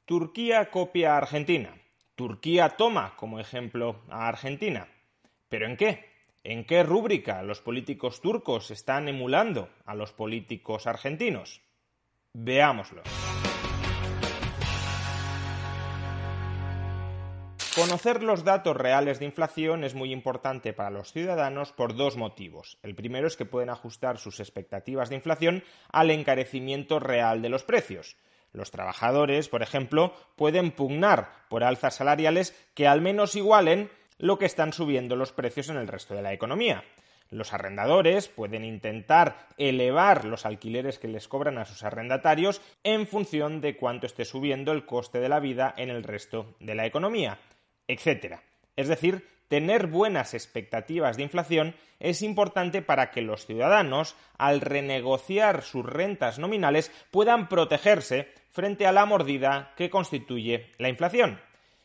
Turquía copia a Argentina. Turquía toma como ejemplo a Argentina. ¿Pero en qué? ¿En qué rúbrica los políticos turcos están emulando a los políticos argentinos? Veámoslo. Conocer los datos reales de inflación es muy importante para los ciudadanos por dos motivos. El primero es que pueden ajustar sus expectativas de inflación al encarecimiento real de los precios. Los trabajadores, por ejemplo, pueden pugnar por alzas salariales que al menos igualen lo que están subiendo los precios en el resto de la economía. Los arrendadores pueden intentar elevar los alquileres que les cobran a sus arrendatarios en función de cuánto esté subiendo el coste de la vida en el resto de la economía, etc. Es decir, tener buenas expectativas de inflación es importante para que los ciudadanos, al renegociar sus rentas nominales, puedan protegerse frente a la mordida que constituye la inflación.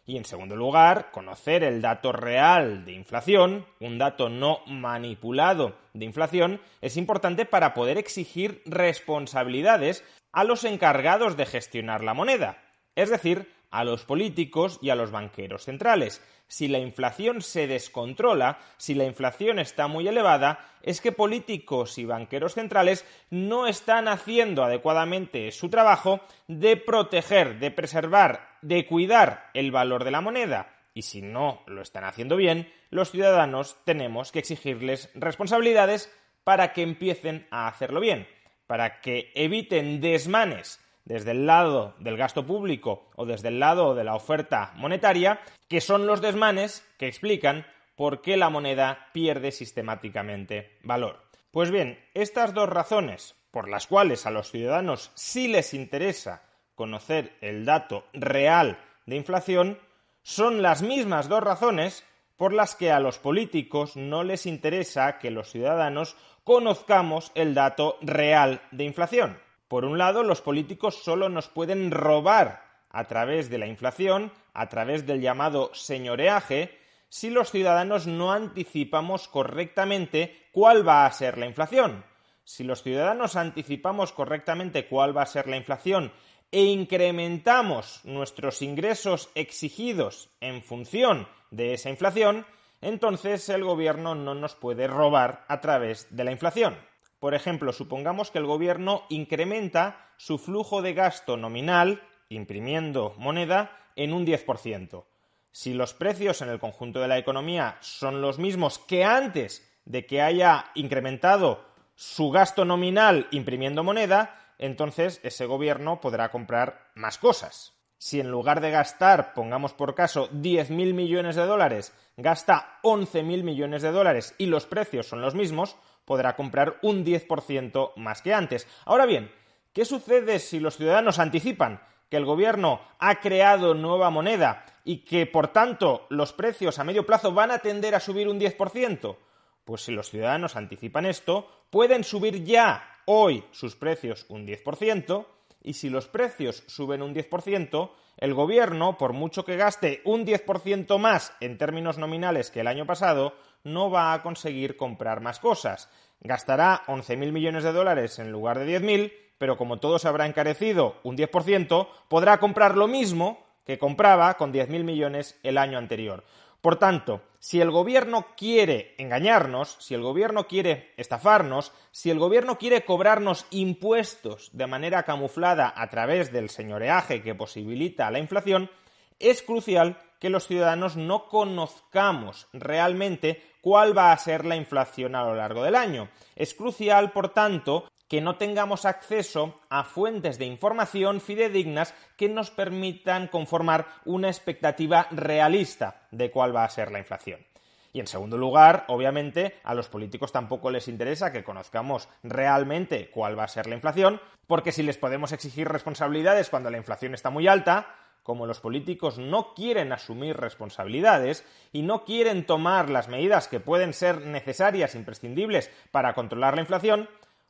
Y en segundo lugar, conocer el dato real de inflación, un dato no manipulado de inflación, es importante para poder exigir responsabilidades a los encargados de gestionar la moneda, es decir, a los políticos y a los banqueros centrales. Si la inflación se descontrola, si la inflación está muy elevada, es que políticos y banqueros centrales no están haciendo adecuadamente su trabajo de proteger, de preservar, de cuidar el valor de la moneda. Y si no lo están haciendo bien, los ciudadanos tenemos que exigirles responsabilidades para que empiecen a hacerlo bien, para que eviten desmanes desde el lado del gasto público o desde el lado de la oferta monetaria, que son los desmanes que explican por qué la moneda pierde sistemáticamente valor. Pues bien, estas dos razones por las cuales a los ciudadanos sí les interesa conocer el dato real de inflación son las mismas dos razones por las que a los políticos no les interesa que los ciudadanos conozcamos el dato real de inflación. Por un lado, los políticos solo nos pueden robar a través de la inflación, a través del llamado señoreaje, si los ciudadanos no anticipamos correctamente cuál va a ser la inflación. Si los ciudadanos anticipamos correctamente cuál va a ser la inflación e incrementamos nuestros ingresos exigidos en función de esa inflación, entonces el gobierno no nos puede robar a través de la inflación. Por ejemplo, supongamos que el gobierno incrementa su flujo de gasto nominal, imprimiendo moneda, en un 10%. Si los precios en el conjunto de la economía son los mismos que antes de que haya incrementado su gasto nominal imprimiendo moneda, entonces ese gobierno podrá comprar más cosas. Si en lugar de gastar, pongamos por caso, 10.000 millones de dólares, gasta 11.000 millones de dólares y los precios son los mismos, podrá comprar un 10% más que antes. Ahora bien, ¿qué sucede si los ciudadanos anticipan que el gobierno ha creado nueva moneda y que, por tanto, los precios a medio plazo van a tender a subir un 10%? Pues si los ciudadanos anticipan esto, pueden subir ya hoy sus precios un 10%, y si los precios suben un 10%, el gobierno, por mucho que gaste un 10% más en términos nominales que el año pasado, no va a conseguir comprar más cosas. Gastará 11.000 millones de dólares en lugar de 10.000, pero como todo se habrá encarecido un 10%, podrá comprar lo mismo que compraba con 10.000 millones el año anterior. Por tanto, si el gobierno quiere engañarnos, si el gobierno quiere estafarnos, si el gobierno quiere cobrarnos impuestos de manera camuflada a través del señoreaje que posibilita la inflación, es crucial que los ciudadanos no conozcamos realmente cuál va a ser la inflación a lo largo del año. Es crucial, por tanto, que no tengamos acceso a fuentes de información fidedignas que nos permitan conformar una expectativa realista de cuál va a ser la inflación. Y en segundo lugar, obviamente, a los políticos tampoco les interesa que conozcamos realmente cuál va a ser la inflación, porque si les podemos exigir responsabilidades cuando la inflación está muy alta, como los políticos no quieren asumir responsabilidades y no quieren tomar las medidas que pueden ser necesarias, imprescindibles para controlar la inflación,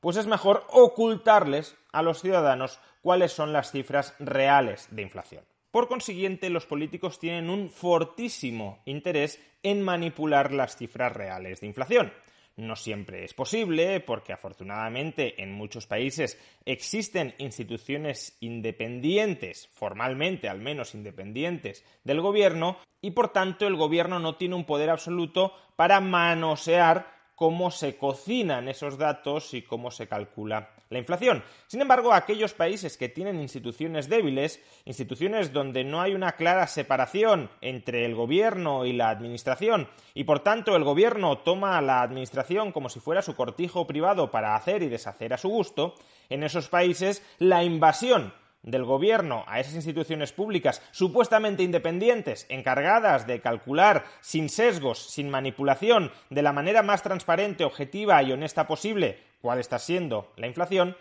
pues es mejor ocultarles a los ciudadanos cuáles son las cifras reales de inflación. Por consiguiente, los políticos tienen un fortísimo interés en manipular las cifras reales de inflación. No siempre es posible porque afortunadamente en muchos países existen instituciones independientes, formalmente al menos independientes, del gobierno y por tanto el gobierno no tiene un poder absoluto para manosear cómo se cocinan esos datos y cómo se calcula la inflación. Sin embargo, aquellos países que tienen instituciones débiles, instituciones donde no hay una clara separación entre el gobierno y la administración, y por tanto el gobierno toma a la administración como si fuera su cortijo privado para hacer y deshacer a su gusto, en esos países la invasión del gobierno a esas instituciones públicas supuestamente independientes, encargadas de calcular sin sesgos, sin manipulación, de la manera más transparente, objetiva y honesta posible cuál está siendo la inflación,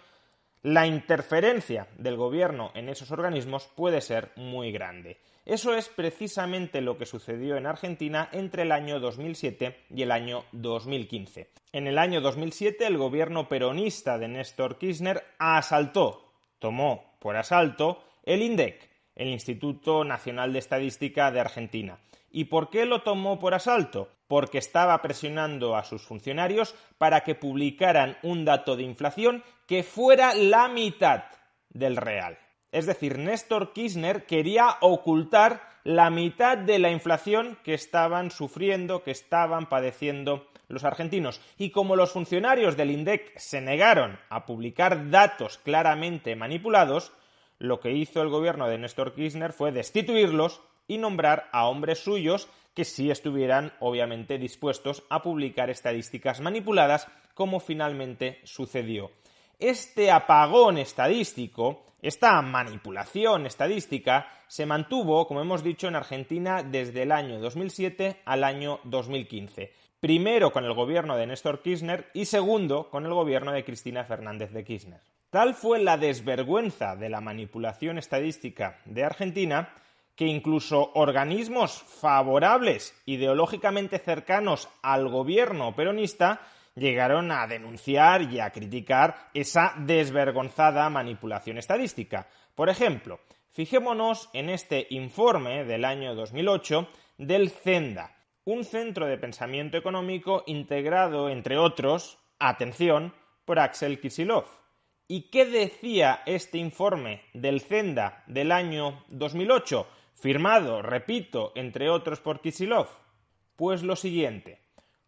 la interferencia del gobierno en esos organismos puede ser muy grande. Eso es precisamente lo que sucedió en Argentina entre el año 2007 y el año 2015. En el año 2007 el gobierno peronista de Néstor Kirchner tomó por asalto el INDEC, el Instituto Nacional de Estadística de Argentina. ¿Y por qué lo tomó por asalto? Porque estaba presionando a sus funcionarios para que publicaran un dato de inflación que fuera la mitad del real. Es decir, Néstor Kirchner quería ocultar la mitad de la inflación que estaban sufriendo, que estaban padeciendo los argentinos. Y como los funcionarios del INDEC se negaron a publicar datos claramente manipulados, lo que hizo el gobierno de Néstor Kirchner fue destituirlos y nombrar a hombres suyos que sí estuvieran obviamente dispuestos a publicar estadísticas manipuladas, como finalmente sucedió. Este apagón estadístico, esta manipulación estadística, se mantuvo, como hemos dicho, en Argentina desde el año 2007 al año 2015. Primero con el gobierno de Néstor Kirchner y segundo con el gobierno de Cristina Fernández de Kirchner. Tal fue la desvergüenza de la manipulación estadística de Argentina que incluso organismos favorables, ideológicamente cercanos al gobierno peronista, llegaron a denunciar y a criticar esa desvergonzada manipulación estadística. Por ejemplo, fijémonos en este informe del año 2008 del CENDA, un centro de pensamiento económico integrado, entre otros, atención, por Axel Kicillof. ¿Y qué decía este informe del CENDA del año 2008, firmado, repito, entre otros por Kicillof? Pues lo siguiente: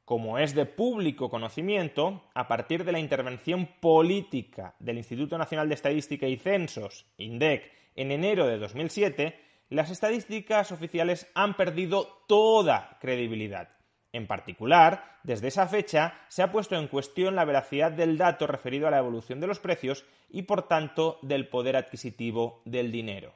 como es de público conocimiento, a partir de la intervención política del Instituto Nacional de Estadística y Censos, INDEC, en enero de 2007, las estadísticas oficiales han perdido toda credibilidad. En particular, desde esa fecha se ha puesto en cuestión la veracidad del dato referido a la evolución de los precios y, por tanto, del poder adquisitivo del dinero.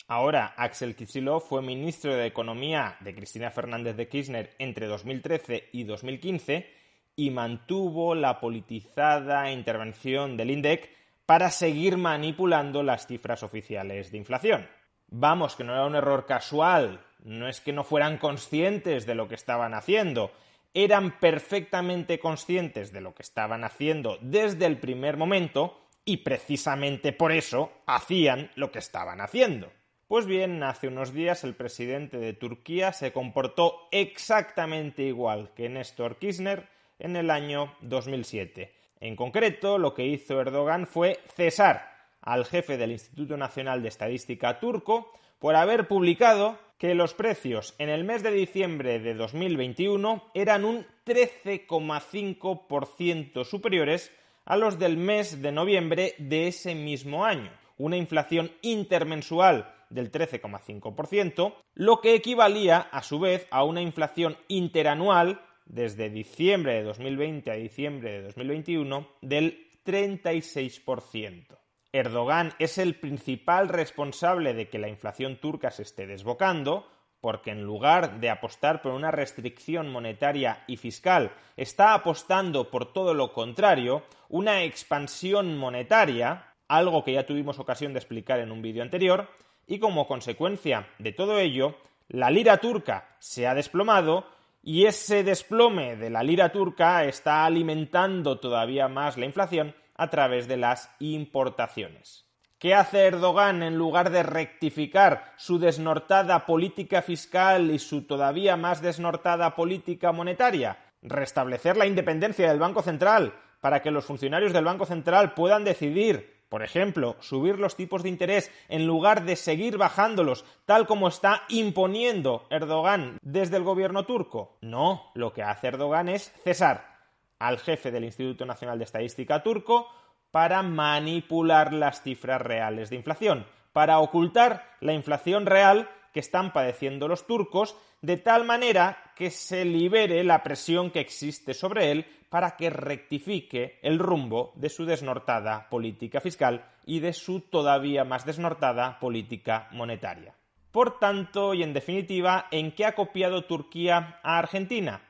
Ahora, Axel Kicillof fue ministro de Economía de Cristina Fernández de Kirchner entre 2013 y 2015 y mantuvo la politizada intervención del INDEC para seguir manipulando las cifras oficiales de inflación. Vamos, que no era un error casual, no es que no fueran conscientes de lo que estaban haciendo, eran perfectamente conscientes de lo que estaban haciendo desde el primer momento y precisamente por eso hacían lo que estaban haciendo. Pues bien, hace unos días el presidente de Turquía se comportó exactamente igual que Néstor Kirchner en el año 2007. En concreto, lo que hizo Erdogan fue cesar al jefe del Instituto Nacional de Estadística turco por haber publicado que los precios en el mes de diciembre de 2021 eran un 13,5% superiores a los del mes de noviembre de ese mismo año. Una inflación intermensual del 13,5%, lo que equivalía a su vez a una inflación interanual desde diciembre de 2020 a diciembre de 2021 del 36%. Erdogan es el principal responsable de que la inflación turca se esté desbocando, porque en lugar de apostar por una restricción monetaria y fiscal, está apostando por todo lo contrario, una expansión monetaria, algo que ya tuvimos ocasión de explicar en un vídeo anterior, y como consecuencia de todo ello, la lira turca se ha desplomado y ese desplome de la lira turca está alimentando todavía más la inflación a través de las importaciones. ¿Qué hace Erdogan en lugar de rectificar su desnortada política fiscal y su todavía más desnortada política monetaria? restablecer la independencia del Banco Central para que los funcionarios del Banco Central puedan decidir, por ejemplo, subir los tipos de interés en lugar de seguir bajándolos, tal como está imponiendo Erdogan desde el gobierno turco. No, lo que hace Erdogan es cesar al jefe del Instituto Nacional de Estadística turco para manipular las cifras reales de inflación, para ocultar la inflación real que están padeciendo los turcos, de tal manera que se libere la presión que existe sobre él para que rectifique el rumbo de su desnortada política fiscal y de su todavía más desnortada política monetaria. Por tanto, y en definitiva, ¿en qué ha copiado Turquía a Argentina?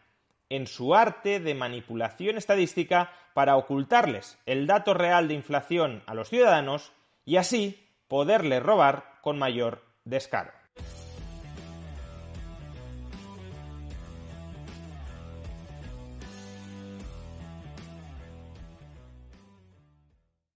En su arte de manipulación estadística para ocultarles el dato real de inflación a los ciudadanos y así poderles robar con mayor descaro.